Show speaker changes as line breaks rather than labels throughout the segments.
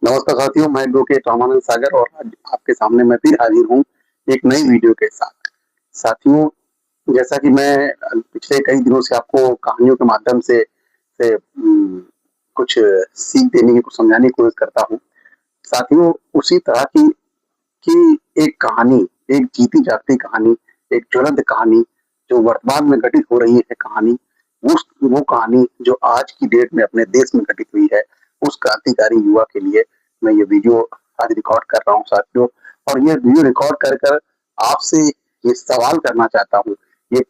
नमस्कार साथियों, मैं एडवोकेट रामानंद सागर और आज आपके सामने मैं फिर हाजिर हूँ एक नई वीडियो के साथ। साथियों, जैसा कि मैं पिछले कई दिनों से आपको कहानियों के माध्यम से कुछ सीख देने की, कुछ समझाने की कोशिश करता हूँ। साथियों, उसी तरह की एक कहानी, एक जीती-जागती कहानी, एक ज्वलंत कहानी जो वर्तमान में घटित हो रही है कहानी, वो कहानी जो आज की डेट में अपने देश में घटित हुई है, उस क्रांतिकारी युवा के लिए मैं ये वीडियो आज रिकॉर्ड कर रहा हूँ साथियों। और ये वीडियो रिकॉर्ड कर आपसे ये सवाल करना चाहता हूँ। ये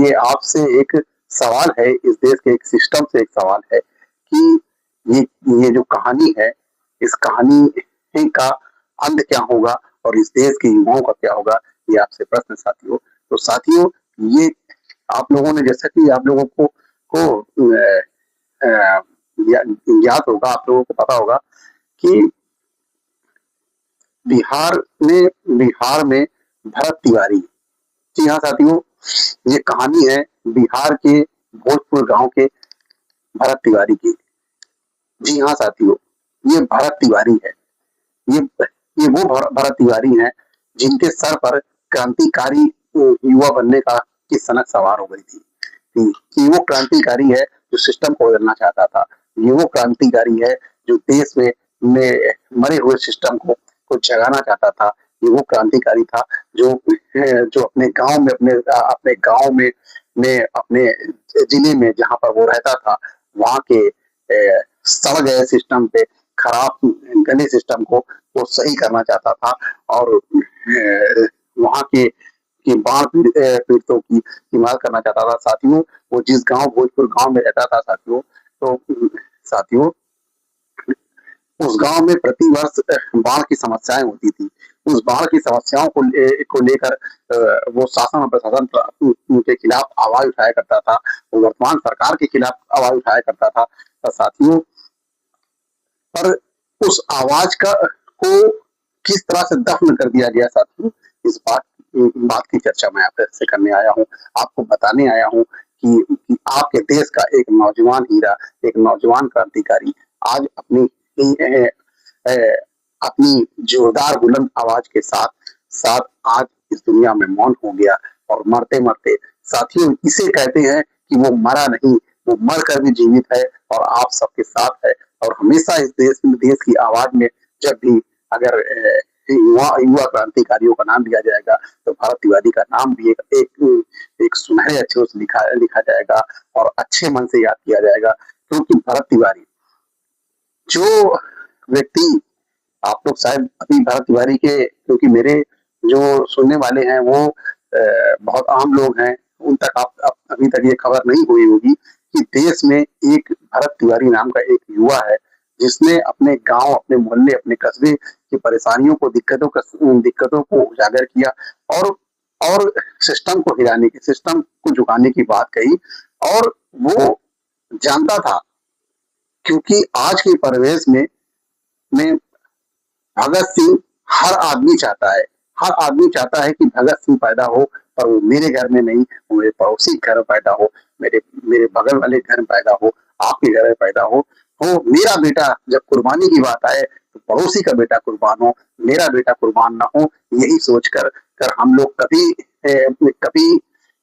ये आपसे एक सवाल है, इस देश के एक सिस्टम से एक सवाल है कि ये ये जो कहानी है, इस कहानी का अंत क्या होगा और इस देश के युवाओं का क्या होगा, ये आपसे प्रश्न साथियों। तो साथियों, ये आप लोगों ने, जैसा कि आप लोगों को ज्ञात होगा, आप लोगों को पता होगा कि बिहार में भरत तिवारी, जी हाँ साथियों, ये कहानी है बिहार के भोजपुर गांव के भरत तिवारी की। जी हाँ साथियों, ये भरत तिवारी है। ये ये वो भरत तिवारी हैं जिनके सर पर क्रांतिकारी युवा बनने का की सनक सवार हो गई थी। कि वो क्रांतिकारी है जो सिस्टम को बदलना चाहता था। ये वो क्रांतिकारी है जो देश में मरे हुए सिस्टम को जगाना चाहता था। ये वो क्रांतिकारी था जो अपने गांव में अपने जिले में जहां पर वो रहता था, वहां के सड़ गए सिस्टम पे, खराब गले सिस्टम को वो सही करना चाहता था और वहां के बाढ़ पीड़ितों की हिमायत करना चाहता था। साथियों, वो जिस गांव भोजपुर गांव में रहता था साथियों, तो साथियों उस गांव में प्रतिवर्ष बाढ़ की समस्याएं होती थी। उस बाढ़ की समस्याओं को लेकर वो शासन और प्रशासन के खिलाफ आवाज उठाया करता था। वो वर्तमान सरकार के खिलाफ आवाज उठाया करता था। तो साथियों, पर उस आवाज को किस तरह से दफन कर दिया गया साथियों, इस बात की चर्चा मैं आपसे करने आया हूँ। आपको बताने आया हूँ कि आपके देश का एक नौजवान हीरा, एक नौजवान क्रांतिकारी आज अपनी जोरदार बुलंद आवाज के साथ साथ आज इस दुनिया में मौन हो गया। और मरते मरते साथियों, इसे कहते हैं कि वो मरा नहीं, वो मर कर भी जीवित है और आप सबके साथ है। और हमेशा इस देश की आवाज में जब भी अगर युवा क्रांतिकारियों का नाम लिया जाएगा तो भरत तिवारी का नाम भी एक सुनहरे अक्षरों से लिखा जाएगा और अच्छे मन से याद किया जाएगा। क्योंकि भरत तिवारी जो व्यक्ति, आप लोग शायद अभी भरत तिवारी के, क्योंकि मेरे जो सुनने वाले हैं वो बहुत आम लोग हैं, उन तक आप अभी तक ये खबर नहीं हुई होगी कि देश में एक भरत तिवारी नाम का एक युवा है जिसने अपने गांव, अपने मोहल्ले, अपने कस्बे की परेशानियों को, दिक्कतों को उजागर किया और सिस्टम को हिलाने की, सिस्टम को झुकाने की बात कही। और वो जानता था, क्योंकि आज के परिवेश में भगत सिंह हर आदमी चाहता है, हर आदमी चाहता है कि भगत सिंह पैदा हो, पर वो मेरे घर में नहीं, वो मेरे पड़ोसी घर में पैदा हो, मेरे मेरे बगल वाले घर में पैदा हो, आपके घर में पैदा हो। मेरा बेटा जब कुर्बानी की बात आए तो पड़ोसी का बेटा कुर्बान हो, मेरा बेटा कुर्बान ना हो। यही सोच कर हम लोग कभी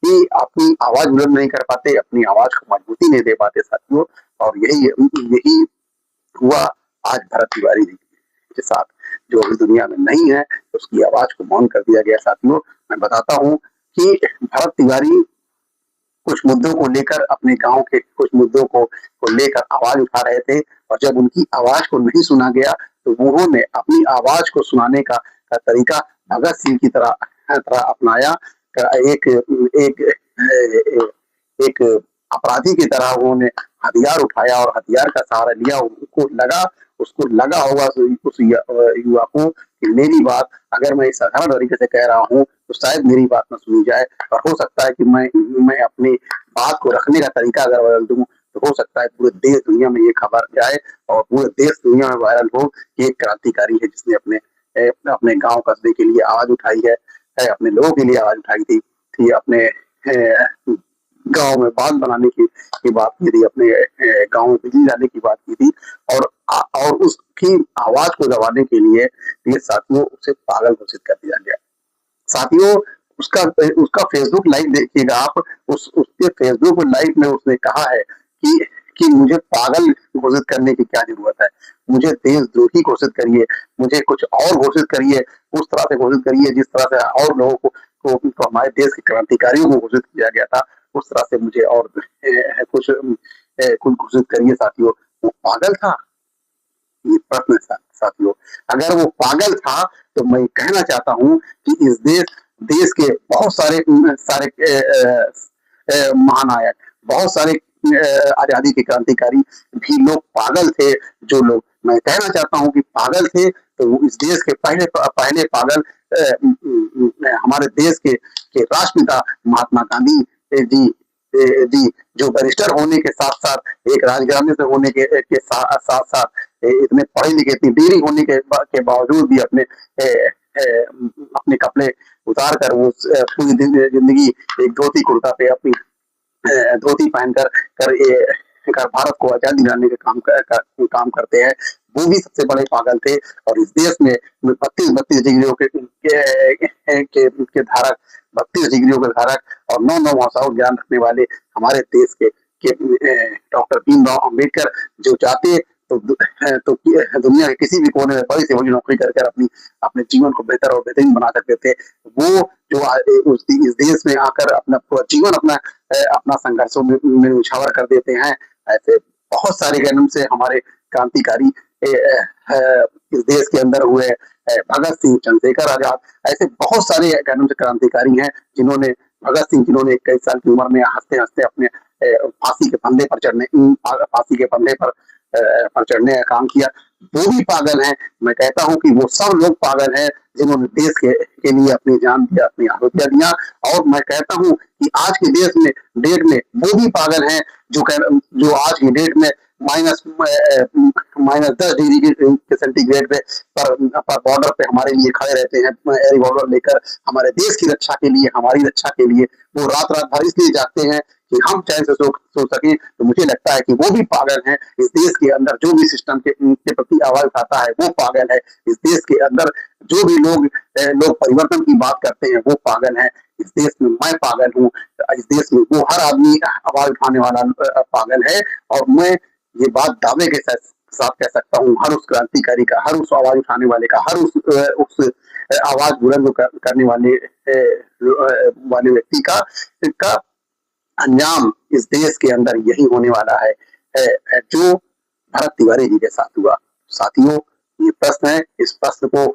भी अपनी आवाज बुलंद नहीं कर पाते, अपनी आवाज को मजबूती नहीं दे पाते साथियों। और यही हुआ आज भरत तिवारी जी के साथ, जो अभी दुनिया में नहीं है, उसकी आवाज को मौन कर दिया गया साथियों। मैं बताता हूँ कि भरत तिवारी कुछ मुद्दों को लेकर, अपने गांव के कुछ मुद्दों को लेकर आवाज उठा रहे थे और जब उनकी आवाज को नहीं सुना गया तो उन्होंने अपनी आवाज को सुनाने का तरीका भगत सिंह की तरह अपनाया। एक एक एक अपराधी की तरह उन्होंने हथियार उठाया और हथियार का सहारा लिया। उसको लगा होगा उस युवा को कि मेरी बात अगर मैं साधारण तरीके से कह रहा हूँ तो शायद मेरी बात न सुनी जाए, और हो सकता है कि मैं अपनी बात को रखने का तरीका अगर बदल दूं तो हो सकता है पूरे देश दुनिया में ये खबर जाए और पूरे देश दुनिया में वायरल हो कि एक क्रांतिकारी है जिसने अपने गांव कस्बे के लिए आवाज उठाई है, अपने लोगों के लिए आवाज उठाई थी अपने गाँव में बांध बनाने की बात की थी, अपने गाँव में बिजली लाने की बात की थी और और उसकी आवाज़ को दबाने के लिए ये साथियों उसे पागल घोषित कर दिया गया। साथियों उसका उसका फेसबुक लाइव देखिएगा आप, उसके फेसबुक लाइव में उसने कहा है कि मुझे पागल घोषित करने की क्या ज़रूरत है? मुझे देशद्रोही घोषित करिए, मुझे कुछ और घोषित करिए, उस तरह से घोषित करिए जिस तरह से और लोगों को हमारे देश के क्रांतिकारियों को घोषित किया गया था, उस तरह से मुझे और कुछ घोषित करिए साथियों। वो पागल था? ये प्रश्न है साथियों। अगर वो पागल था तो मैं कहना चाहता हूँ कि इस देश के बहुत सारे महानायक, बहुत सारे आजादी के क्रांतिकारी भी लोग पागल थे। जो लोग, मैं कहना चाहता हूँ कि पागल थे तो वो इस देश के पहले पागल हमारे देश के राष्ट्रपिता महात्मा गांधी जी, जो बैरिस्टर होने के साथ-साथ एक राजघराने से होने के साथ-साथ इतने पढ़े लिखे, इतनी डिग्री होने के बावजूद भी अपने कपड़े उतार कर वो पूरी जिंदगी एक धोती कुर्ता पे अपनी धोती पहनकर भारत को आजादी दिलाने का काम करते हैं। वो भी सबसे बड़े पागल थे और इस देश में 32 डिग्रियों के धारक, 32 डिग्रियों के धारक और 9 भाषाओं ज्ञान रखने वाले हमारे देश के डॉक्टर भीमराव अम्बेडकर जो चाहते तो दुनिया के किसी भी कोने में बड़ी से बड़ी नौकरी करके अपने जीवन को बेहतर और बेहतरीन बना सकते थे। वो जो इस देश में आकर अपना पूरा जीवन अपना संघर्षों में उछावर कर देते हैं। ऐसे बहुत सारे जन्म से हमारे क्रांतिकारी इस देश के अंदर हुए, भगत सिंह, चंद्रशेखर आजाद, ऐसे बहुत सारे जन्म से क्रांतिकारी हैं जिन्होंने भगत सिंह जिन्होंने 21 साल की उम्र में हंसते-हंसते अपने फांसी के फंदे पर चढ़ने का काम किया। वो भी पागल हैं। मैं कहता हूँ कि वो सब लोग पागल हैं जिन्होंने देश के लिए अपनी जान दिया, अपनी आहुतियाँ दिया और मैं कहता हूँ कि आज के डेट में वो भी पागल हैं जो आज की डेट में -10 डिग्री के सेंटीग्रेड पर बॉर्डर पे हमारे लिए खड़े रहते हैं, रिवॉल्वर लेकर हमारे देश की रक्षा के लिए, हमारी रक्षा के लिए वो रात भर इसलिए जागते हैं कि हम चैन से सो सकें। तो मुझे लगता है कि वो भी पागल हैं। इस देश के अंदर जो भी सिस्टम के प्रति आवाज उठाता है वो पागल है। इस देश के अंदर जो भी लोग परिवर्तन की बात करते हैं वो पागल हैं। इस देश में मैं पागल हूँ, इस देश में वो हर आदमी आवाज उठाने वाला पागल है और मैं ये बात दावे के साथ कह सकता हूँ, हर उस क्रांतिकारी का, हर उस आवाज उठाने वाले का, हर उस आवाज बुलंद करने वाले व्यक्ति का अंजाम इस देश के अंदर यही होने वाला है जो भरत तिवारी जी के साथ हुआ। साथियों, ये प्रश्न है, इस प्रश्न को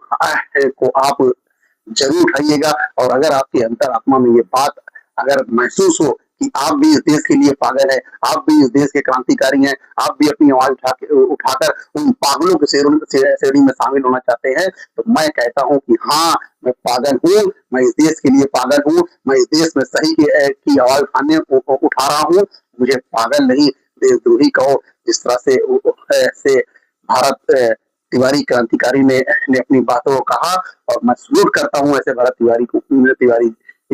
आप जरूर उठाइएगा और अगर आपके अंतरात्मा में ये बात अगर महसूस हो कि आप भी इस देश के लिए पागल है, आप भी इस देश के क्रांतिकारी हैं, आप भी अपनी आवाज उठाकर उन पागलों के श्रेणी में शामिल होना चाहते हैं, तो मैं कहता हूं कि हाँ, मैं पागल हूं, मैं इस देश के लिए पागल हूं, मैं इस देश में सही की आवाज उठा रहा हूं। मुझे पागल नहीं, देशद्रोही कहो। जिस तरह से भारत तिवारी क्रांतिकारी ने अपनी बातों को कहा और मैं सलूट करता हूँ ऐसे भरत तिवारी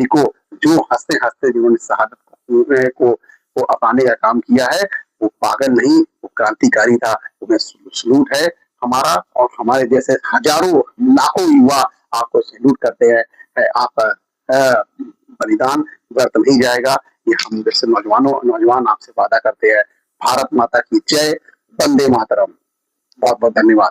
को जो हंसते-हंसते जिन्होंने शहादत को अपनाने का काम किया है। वो पागल नहीं, वो क्रांतिकारी था। तुम्हें सलूट है हमारा और हमारे जैसे हजारों लाखों युवा आपको सैल्यूट करते हैं। आपका बलिदान व्यर्थ नहीं जाएगा। ये हम जैसे नौजवान आपसे वादा करते हैं। भारत माता की जय, वंदे मातरम। बहुत बहुत धन्यवाद।